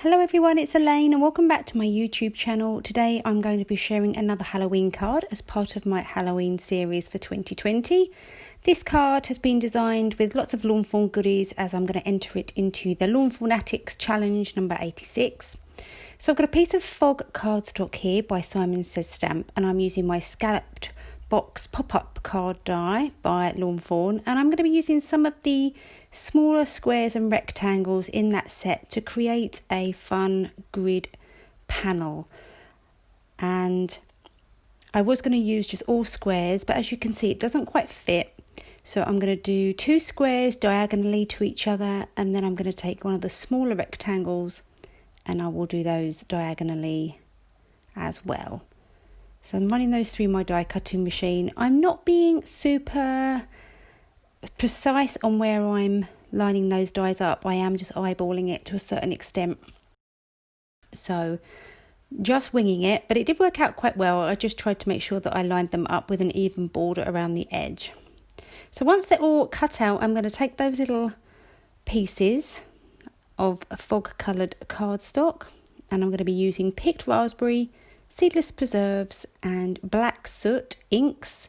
Hello everyone, it's Elaine and welcome back to my YouTube channel. Today I'm going to be sharing another Halloween card as part of my Halloween series for 2020. This card has been designed with lots of lawn fawn goodies as I'm going to enter it into the Lawnfawnatics challenge number 86. So I've got a piece of fog cardstock here by Simon Says Stamp and I'm using my Scalloped box pop-up card die by Lawn Fawn, and I'm going to be using some of the smaller squares and rectangles in that set to create a fun grid panel. And I was going to use just all squares, but as you can see it doesn't quite fit, so I'm going to do two squares diagonally to each other, and then I'm going to take one of the smaller rectangles and I will do those diagonally as well. So I'm running those through my die cutting machine. I'm not being super precise on where I'm lining those dies up. I am just eyeballing it to a certain extent. So just winging it, but it did work out quite well. I just tried to make sure that I lined them up with an even border around the edge. So once they're all cut out, I'm going to take those little pieces of fog coloured cardstock and I'm going to be using picked raspberry, Seedless Preserves and black soot inks.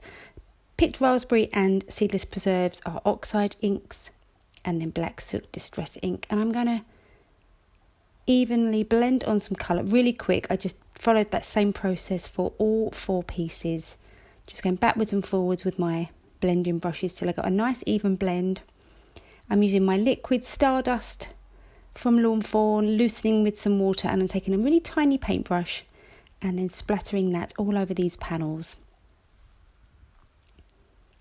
Picked raspberry and Seedless Preserves are Oxide inks, and then black soot distress ink. And I'm going to evenly blend on some colour really quick. I just followed that same process for all four pieces, just going backwards and forwards with my blending brushes till I got a nice even blend. I'm using my liquid Stardust from Lawn Fawn, loosening with some water, and I'm taking a really tiny paintbrush and then splattering that all over these panels.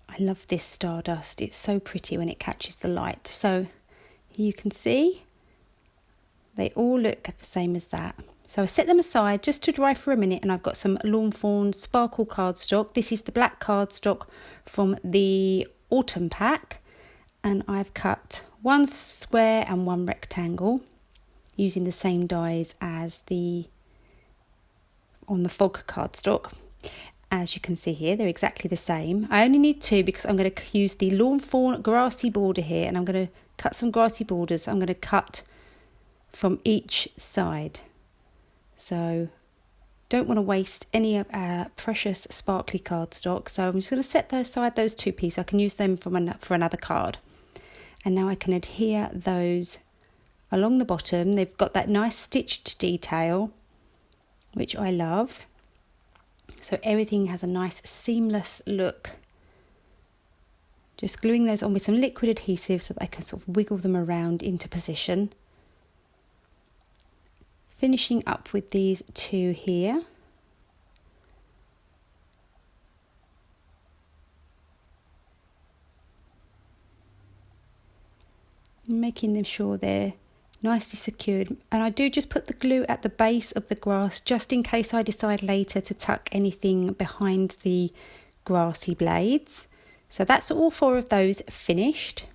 I love this Stardust, it's so pretty when it catches the light. So you can see they all look the same as that. So I set them aside just to dry for a minute, and I've got some Lawn Fawn sparkle cardstock. This is the black cardstock from the autumn pack, and I've cut one square and one rectangle using the same dies as on the fog cardstock. As you can see here, they're exactly the same. I only need two because I'm going to use the Lawn Fawn grassy border here, and I'm going to cut some grassy borders. I'm going to cut from each side. So don't want to waste any of our precious sparkly cardstock. So I'm just going to set aside those two pieces. I can use them for another card. And now I can adhere those along the bottom. They've got that nice stitched detail, which I love. So everything has a nice seamless look. Just gluing those on with some liquid adhesive so that I can sort of wiggle them around into position. Finishing up with these two here. Making sure they're nicely secured, and I do just put the glue at the base of the grass just in case I decide later to tuck anything behind the grassy blades. So that's all four of those finished,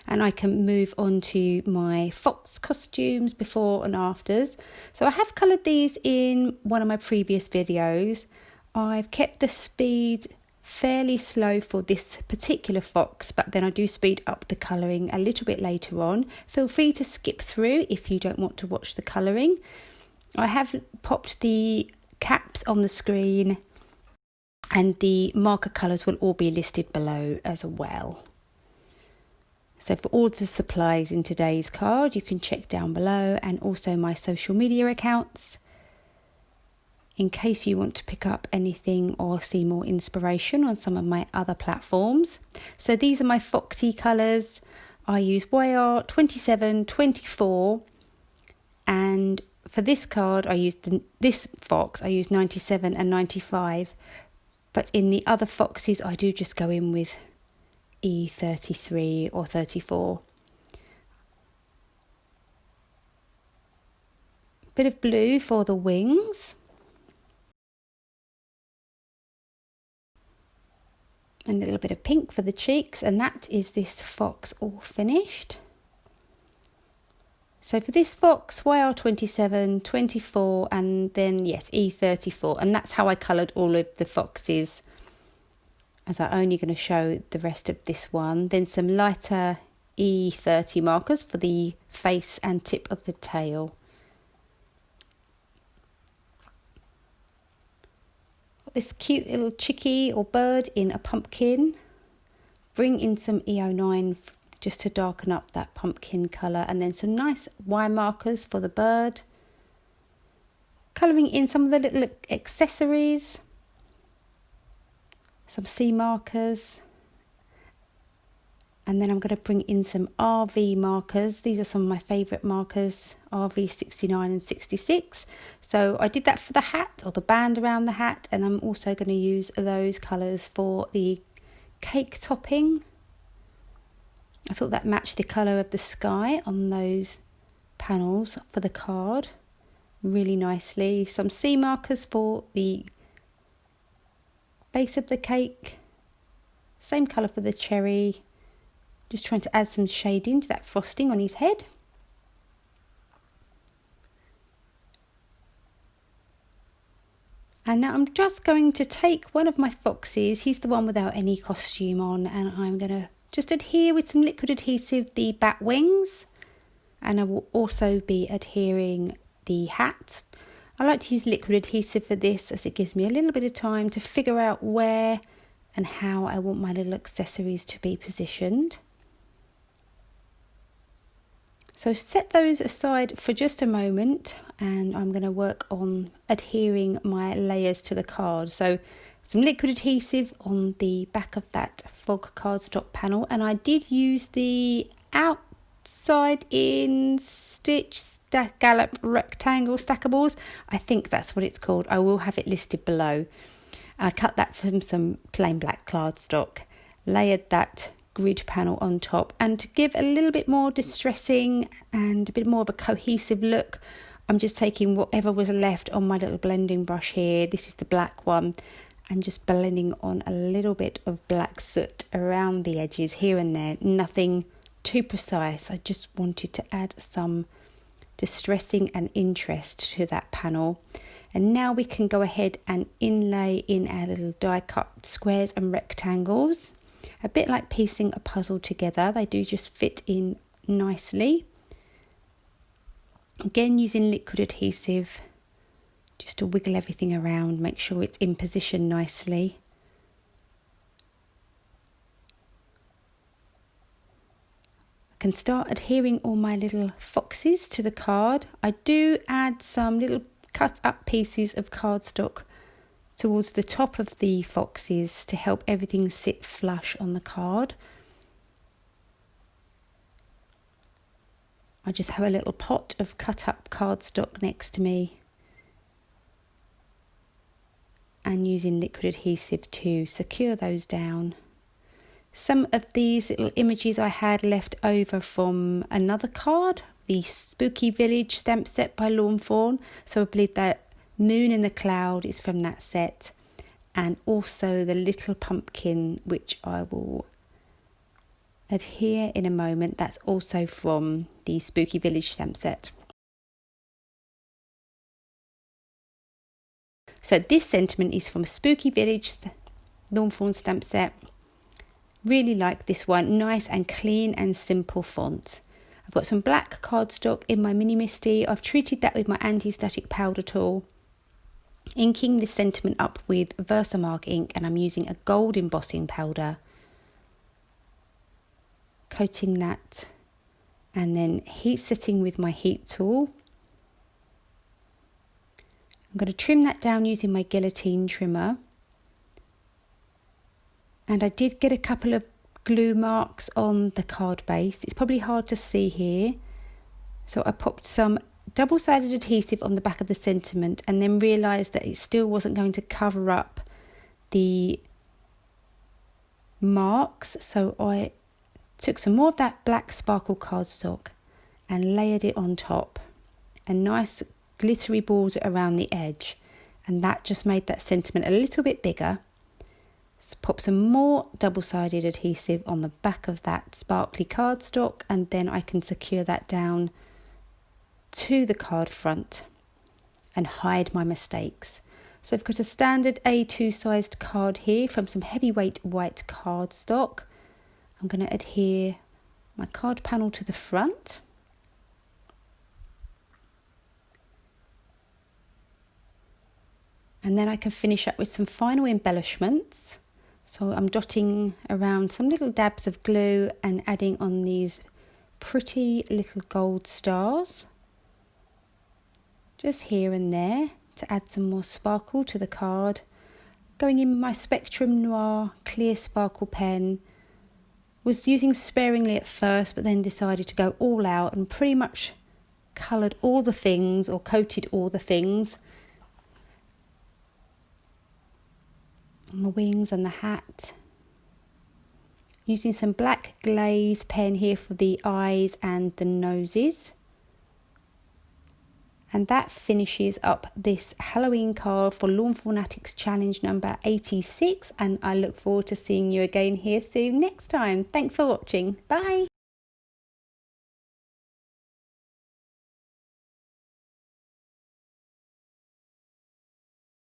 and I can move on to my fox costumes before and afters. So I have coloured these in one of my previous videos. I've kept the speed fairly slow for this particular fox, but then I do speed up the colouring a little bit later on. Feel free to skip through if you don't want to watch the colouring. I have popped the caps on the screen, and the marker colours will all be listed below as well. So for all the supplies in today's card, you can check down below, and also my social media accounts, in case you want to pick up anything or see more inspiration on some of my other platforms. So these are my foxy colours. I use YR 27, 24, and for this card I used this fox I use 97 and 95, but in the other foxes I do just go in with E33 or 34. Bit of blue for the wings. A little bit of pink for the cheeks, and that is this fox all finished. So for this fox, YR 27, 24, and then yes, E34, and that's how I coloured all of the foxes, as I'm only going to show the rest of this one. Then some lighter E30 markers for the face and tip of the tail. This cute little chickie or bird in a pumpkin. Bring in some E09 just to darken up that pumpkin colour, and then some nice wire markers for the bird. Colouring in some of the little accessories, some C markers, and then I'm going to bring in some RV markers. These are some of my favourite markers, RV 69 and 66. So I did that for the hat or the band around the hat, and I'm also going to use those colours for the cake topping. I thought that matched the colour of the sky on those panels for the card really nicely. Some C markers for the base of the cake, same colour for the cherry, just trying to add some shading to that frosting on his head. And now I'm just going to take one of my foxes, he's the one without any costume on, and I'm going to just adhere with some liquid adhesive the bat wings, and I will also be adhering the hat. I like to use liquid adhesive for this as it gives me a little bit of time to figure out where and how I want my little accessories to be positioned. So set those aside for just a moment, and I'm going to work on adhering my layers to the card. So some liquid adhesive on the back of that fog cardstock panel, and I did use the outside in stitch Scallop rectangle stackables. I think that's what it's called. I will have it listed below. I cut that from some plain black cardstock, layered that grid panel on top, and to give a little bit more distressing and a bit more of a cohesive look, I'm just taking whatever was left on my little blending brush here. This is the black one, and just blending on a little bit of black soot around the edges here and there. Nothing too precise. I just wanted to add some distressing and interest to that panel. And now we can go ahead and inlay in our little die cut squares and rectangles. A bit like piecing a puzzle together. They do just fit in nicely. Again, using liquid adhesive just to wiggle everything around, make sure it's in position nicely. I can start adhering all my little foxes to the card. I do add some little cut up pieces of cardstock towards the top of the foxes to help everything sit flush on the card. I just have a little pot of cut up cardstock next to me, and using liquid adhesive to secure those down. Some of these little images I had left over from another card, the Spooky Village stamp set by Lawnfawn, so I believe that Moon in the Cloud is from that set, and also the little pumpkin, which I will adhere in a moment, that's also from the Spooky Village stamp set. So this sentiment is from Spooky Village Lawnfawn stamp set. Really like this one, nice and clean and simple font. I've got some black cardstock in my mini misty. I've treated that with my anti-static powder tool. Inking this sentiment up with Versamark ink, and I'm using a gold embossing powder. Coating that and then heat setting with my heat tool. I'm going to trim that down using my guillotine trimmer. And I did get a couple of glue marks on the card base. It's probably hard to see here. So I popped some double-sided adhesive on the back of the sentiment, and then realised that it still wasn't going to cover up the marks. So I took some more of that black sparkle cardstock and layered it on top, and nice glittery border around the edge, and that just made that sentiment a little bit bigger. So pop some more double-sided adhesive on the back of that sparkly cardstock, and then I can secure that down to the card front and hide my mistakes. So I've got a standard A2 sized card here from some heavyweight white cardstock. I'm going to adhere my card panel to the front. And then I can finish up with some final embellishments. So I'm dotting around some little dabs of glue and adding on these pretty little gold stars. Just here and there to add some more sparkle to the card. Going in with my Spectrum Noir clear sparkle pen. Was using sparingly at first, but then decided to go all out and pretty much coloured all the things, or coated all the things on the wings and the hat. Using some black glaze pen here for the eyes and the noses. And that finishes up this Halloween card for Lawnfawnatics challenge number 86, and I look forward to seeing you again here soon next time. Thanks for watching. Bye.